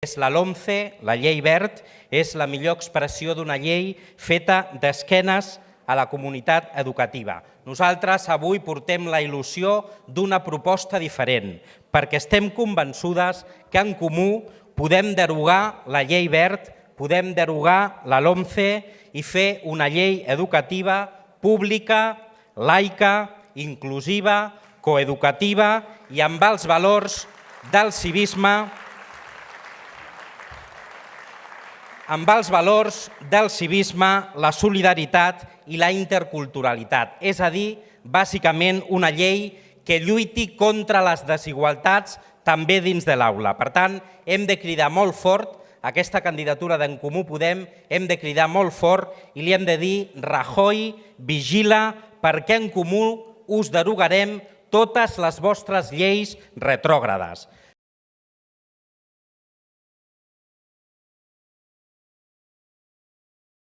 La LOMCE, la llei verd, és la millor expressió d'una llei feta d'esquenes a la comunitat educativa. Nosaltres avui portem la il·lusió d'una proposta diferent, perquè estem convençudes que en comú podem derogar la llei verd, podem derogar la LOMCE i fer una llei educativa pública, laica, inclusiva, coeducativa i amb els valors del civisme, la solidaritat i la interculturalitat. És a dir, bàsicament una llei que lluiti contra les desigualtats també dins de l'aula. Per tant, hem de cridar molt fort, aquesta candidatura d'En Comú Podem, hem de cridar molt fort i li hem de dir: Rajoy, vigila, perquè en Comú us derogarem totes les vostres lleis retrògrades.